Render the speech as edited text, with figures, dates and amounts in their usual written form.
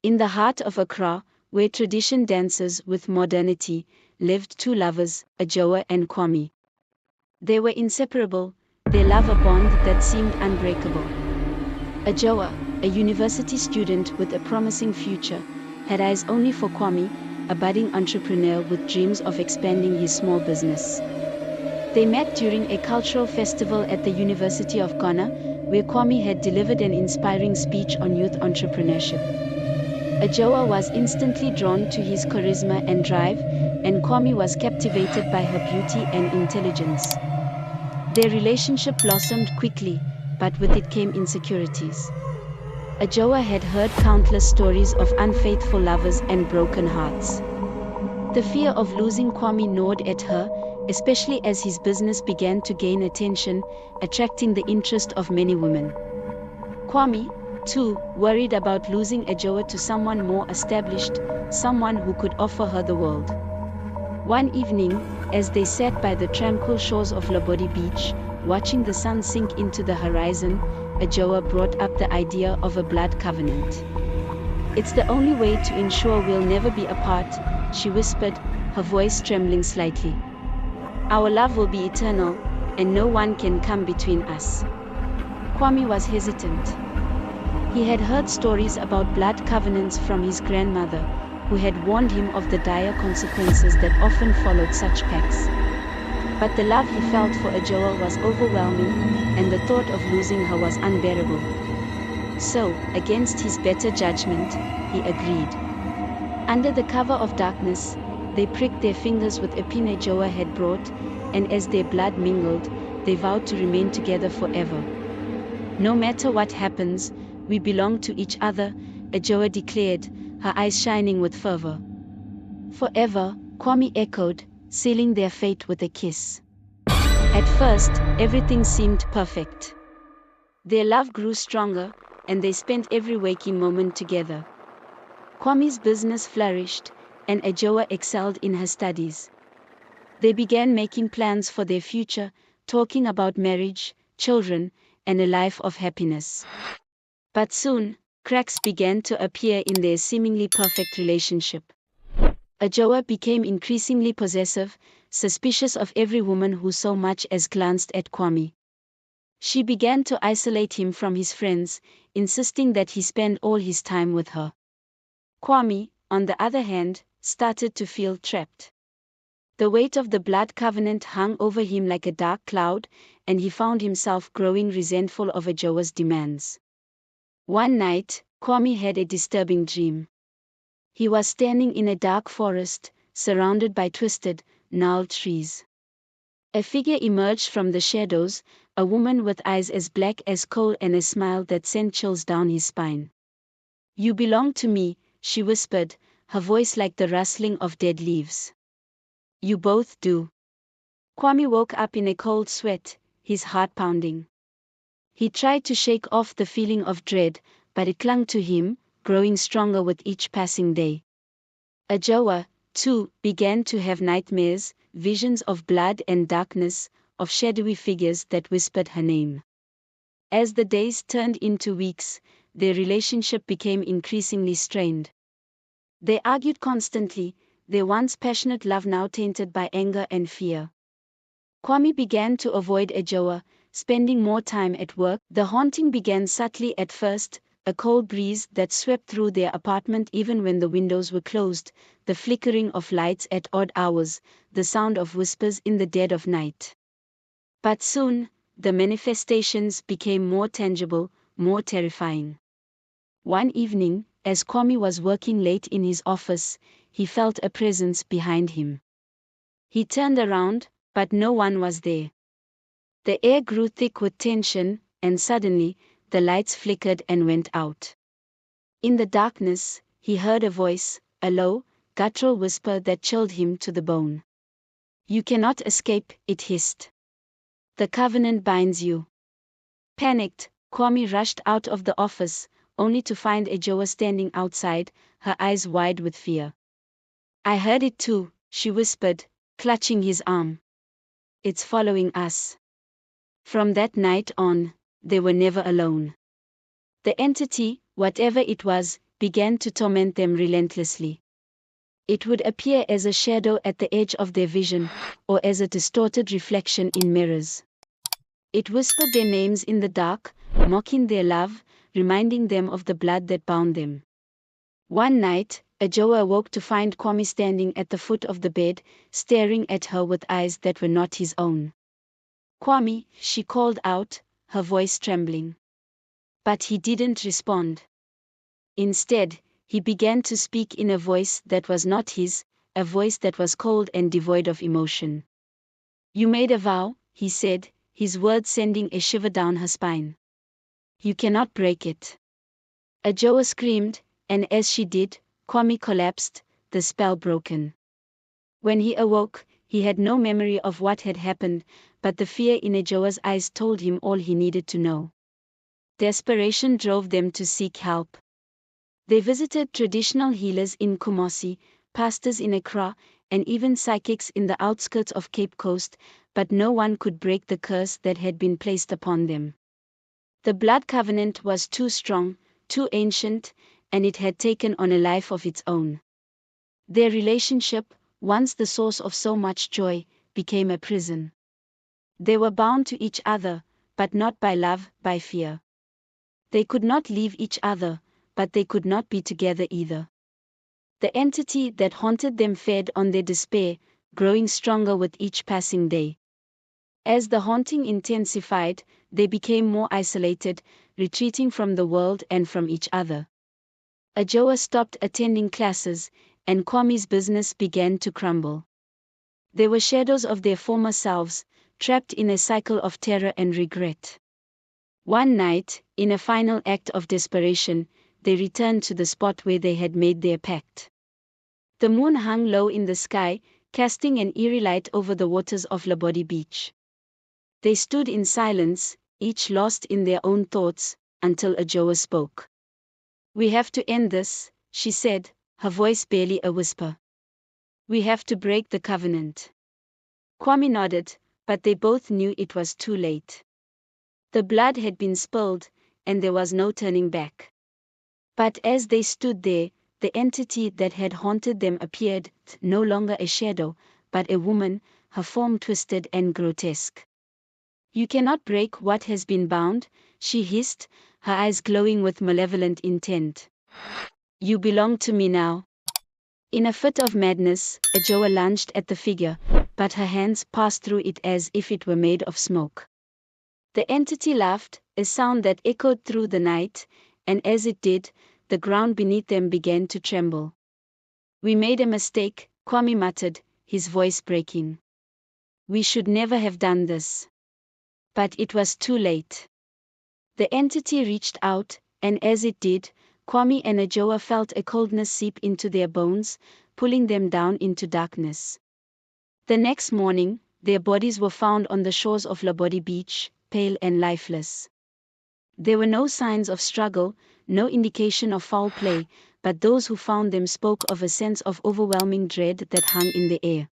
In the heart of Accra, where tradition dances with modernity, lived two lovers, Adjoa and Kwame. They were inseparable, their love a bond that seemed unbreakable. Adjoa, a university student with a promising future, had eyes only for Kwame, a budding entrepreneur with dreams of expanding his small business. They met during a cultural festival at the University of Ghana, where Kwame had delivered an inspiring speech on youth entrepreneurship. Adjoa was instantly drawn to his charisma and drive, and Kwame was captivated by her beauty and intelligence. Their relationship blossomed quickly, but with it came insecurities. Adjoa had heard countless stories of unfaithful lovers and broken hearts. The fear of losing Kwame gnawed at her, especially as his business began to gain attention, attracting the interest of many women. Kwame, too, worried about losing Adjoa to someone more established, someone who could offer her the world. One evening, as they sat by the tranquil shores of Lobodi Beach, watching the sun sink into the horizon, Adjoa brought up the idea of a blood covenant. "It's the only way to ensure we'll never be apart," she whispered, her voice trembling slightly. "Our love will be eternal, and no one can come between us." Kwame was hesitant. He had heard stories about blood covenants from his grandmother, who had warned him of the dire consequences that often followed such pacts. But the love he felt for Adjoa was overwhelming, and the thought of losing her was unbearable. So, against his better judgment, he agreed. Under the cover of darkness, they pricked their fingers with a pin Adjoa had brought, and as their blood mingled, they vowed to remain together forever. "No matter what happens, we belong to each other," Adjoa declared, her eyes shining with fervor. "Forever," Kwame echoed, sealing their fate with a kiss. At first, everything seemed perfect. Their love grew stronger, and they spent every waking moment together. Kwame's business flourished, and Adjoa excelled in her studies. They began making plans for their future, talking about marriage, children, and a life of happiness. But soon, cracks began to appear in their seemingly perfect relationship. Adjoa became increasingly possessive, suspicious of every woman who so much as glanced at Kwame. She began to isolate him from his friends, insisting that he spend all his time with her. Kwame, on the other hand, started to feel trapped. The weight of the blood covenant hung over him like a dark cloud, and he found himself growing resentful of Adjoa's demands. One night, Kwame had a disturbing dream. He was standing in a dark forest, surrounded by twisted, gnarled trees. A figure emerged from the shadows, a woman with eyes as black as coal and a smile that sent chills down his spine. "You belong to me," she whispered, her voice like the rustling of dead leaves. "You both do." Kwame woke up in a cold sweat, his heart pounding. He tried to shake off the feeling of dread, but it clung to him, growing stronger with each passing day. Adjoa, too, began to have nightmares, visions of blood and darkness, of shadowy figures that whispered her name. As the days turned into weeks, their relationship became increasingly strained. They argued constantly, their once passionate love now tainted by anger and fear. Kwame began to avoid Adjoa, spending more time at work. The haunting began subtly at first, a cold breeze that swept through their apartment even when the windows were closed, the flickering of lights at odd hours, the sound of whispers in the dead of night. But soon, the manifestations became more tangible, more terrifying. One evening, as Kwame was working late in his office, he felt a presence behind him. He turned around, but no one was there. The air grew thick with tension, and suddenly, the lights flickered and went out. In the darkness, he heard a voice, a low, guttural whisper that chilled him to the bone. "You cannot escape," it hissed. "The covenant binds you." Panicked, Kwame rushed out of the office, only to find Adjoa standing outside, her eyes wide with fear. "I heard it too," she whispered, clutching his arm. "It's following us." From that night on, they were never alone. The entity, whatever it was, began to torment them relentlessly. It would appear as a shadow at the edge of their vision, or as a distorted reflection in mirrors. It whispered their names in the dark, mocking their love, reminding them of the blood that bound them. One night, Adjoa awoke to find Kwame standing at the foot of the bed, staring at her with eyes that were not his own. "Kwame," she called out, her voice trembling. But he didn't respond. Instead, he began to speak in a voice that was not his, a voice that was cold and devoid of emotion. "You made a vow," he said, his words sending a shiver down her spine. "You cannot break it." Adjoa screamed, and as she did, Kwame collapsed, the spell broken. When he awoke, he had no memory of what had happened, but the fear in Adjoa's eyes told him all he needed to know. Desperation drove them to seek help. They visited traditional healers in Kumasi, pastors in Accra, and even psychics in the outskirts of Cape Coast, but no one could break the curse that had been placed upon them. The blood covenant was too strong, too ancient, and it had taken on a life of its own. Their relationship, once the source of so much joy, became a prison. They were bound to each other, but not by love, by fear. They could not leave each other, but they could not be together either. The entity that haunted them fed on their despair, growing stronger with each passing day. As the haunting intensified, they became more isolated, retreating from the world and from each other. Adjoa stopped attending classes, and Kwame's business began to crumble. They were shadows of their former selves, trapped in a cycle of terror and regret. One night, in a final act of desperation, they returned to the spot where they had made their pact. The moon hung low in the sky, casting an eerie light over the waters of Labodi Beach. They stood in silence, each lost in their own thoughts, until Adjoa spoke. "We have to end this," she said, her voice barely a whisper. "We have to break the covenant." Kwame nodded, but they both knew it was too late. The blood had been spilled, and there was no turning back. But as they stood there, the entity that had haunted them appeared, no longer a shadow, but a woman, her form twisted and grotesque. "You cannot break what has been bound," she hissed, her eyes glowing with malevolent intent. "You belong to me now." In a fit of madness, Adjoa lunged at the figure, but her hands passed through it as if it were made of smoke. The entity laughed, a sound that echoed through the night, and as it did, the ground beneath them began to tremble. "We made a mistake," Kwame muttered, his voice breaking. "We should never have done this." But it was too late. The entity reached out, and as it did, Kwame and Adjoa felt a coldness seep into their bones, pulling them down into darkness. The next morning, their bodies were found on the shores of Labodi Beach, pale and lifeless. There were no signs of struggle, no indication of foul play, but those who found them spoke of a sense of overwhelming dread that hung in the air.